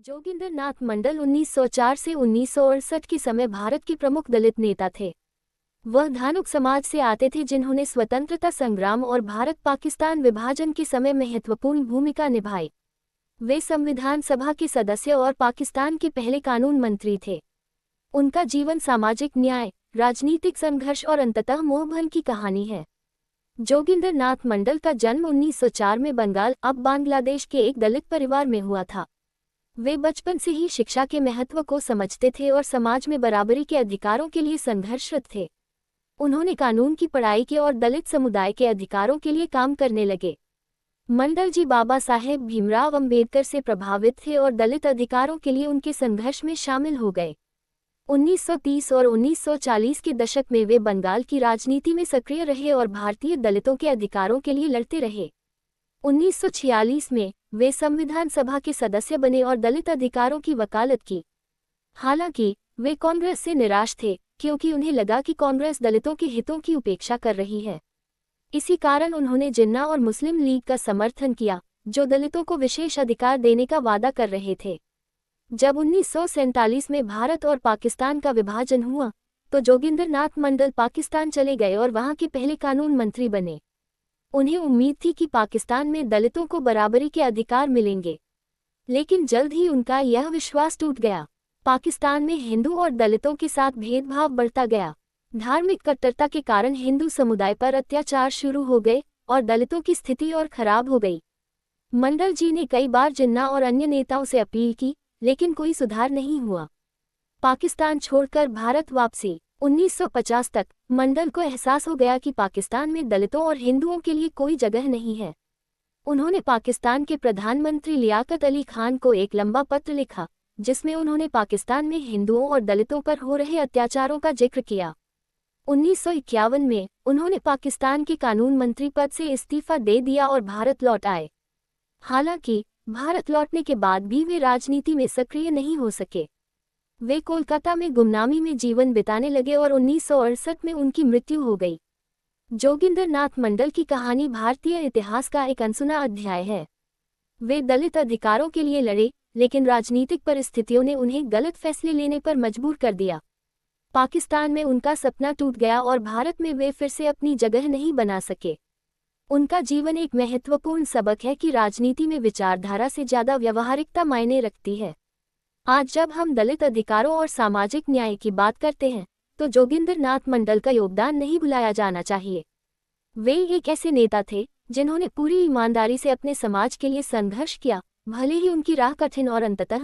जोगिंदर नाथ मंडल 1904 से 1968 के समय भारत के प्रमुख दलित नेता थे। वह धानुक समाज से आते थे जिन्होंने स्वतंत्रता संग्राम और भारत-पाकिस्तान विभाजन के समय महत्वपूर्ण भूमिका निभाई। वे संविधान सभा के सदस्य और पाकिस्तान के पहले कानून मंत्री थे। उनका जीवन सामाजिक न्याय, राजनीतिक संघर्ष और अंततः मोहभंग की कहानी है। जोगिंदर नाथ मंडल का जन्म 1904 में बंगाल, अब बांग्लादेश के एक दलित परिवार में हुआ था। वे बचपन से ही शिक्षा के महत्व को समझते थे और समाज में बराबरी के अधिकारों के लिए संघर्षरत थे। उन्होंने कानून की पढ़ाई की और दलित समुदाय के अधिकारों के लिए काम करने लगे। मंडल जी बाबा साहेब भीमराव अंबेडकर से प्रभावित थे और दलित अधिकारों के लिए उनके संघर्ष में शामिल हो गए। 1930 और 1940 के दशक में वे बंगाल की राजनीति में सक्रिय रहे और भारतीय दलितों के अधिकारों के लिए लड़ते रहे। 1946 में वे संविधान सभा के सदस्य बने और दलित अधिकारों की वकालत की। हालांकि वे कांग्रेस से निराश थे क्योंकि उन्हें लगा कि कांग्रेस दलितों के हितों की उपेक्षा कर रही है। इसी कारण उन्होंने जिन्ना और मुस्लिम लीग का समर्थन किया, जो दलितों को विशेष अधिकार देने का वादा कर रहे थे। जब 1947 में भारत और पाकिस्तान का विभाजन हुआ, तो जोगिंदर नाथ मंडल पाकिस्तान चले गए और वहां के पहले कानून मंत्री बने। उन्हें उम्मीद थी कि पाकिस्तान में दलितों को बराबरी के अधिकार मिलेंगे, लेकिन जल्द ही उनका यह विश्वास टूट गया। पाकिस्तान में हिंदू और दलितों के साथ भेदभाव बढ़ता गया। धार्मिक कट्टरता के कारण हिंदू समुदाय पर अत्याचार शुरू हो गए और दलितों की स्थिति और खराब हो गई। मंडल जी ने कई बार जिन्ना और अन्य नेताओं से अपील की, लेकिन कोई सुधार नहीं हुआ। पाकिस्तान छोड़कर भारत वापसी 1950 तक मंडल को एहसास हो गया कि पाकिस्तान में दलितों और हिंदुओं के लिए कोई जगह नहीं है। उन्होंने पाकिस्तान के प्रधानमंत्री लियाकत अली खान को एक लंबा पत्र लिखा, जिसमें उन्होंने पाकिस्तान में हिंदुओं और दलितों पर हो रहे अत्याचारों का जिक्र किया। 1951 में उन्होंने पाकिस्तान के कानून मंत्री पद से इस्तीफा दे दिया और भारत लौट आए। हालांकि भारत लौटने के बाद भी वे राजनीति में सक्रिय नहीं हो सके। वे कोलकाता में गुमनामी में जीवन बिताने लगे और 1968 में उनकी मृत्यु हो गई। जोगिंदर नाथ मंडल की कहानी भारतीय इतिहास का एक अनसुना अध्याय है। वे दलित अधिकारों के लिए लड़े, लेकिन राजनीतिक परिस्थितियों ने उन्हें गलत फैसले लेने पर मजबूर कर दिया। पाकिस्तान में उनका सपना टूट गया और भारत में वे फिर से अपनी जगह नहीं बना सके। उनका जीवन एक महत्वपूर्ण सबक है कि राजनीति में विचारधारा से ज्यादा व्यावहारिकता मायने रखती है। आज जब हम दलित अधिकारों और सामाजिक न्याय की बात करते हैं, तो जोगिंदर नाथ मंडल का योगदान नहीं भुलाया जाना चाहिए। वे एक ऐसे नेता थे जिन्होंने पूरी ईमानदारी से अपने समाज के लिए संघर्ष किया, भले ही उनकी राह कठिन और अंततः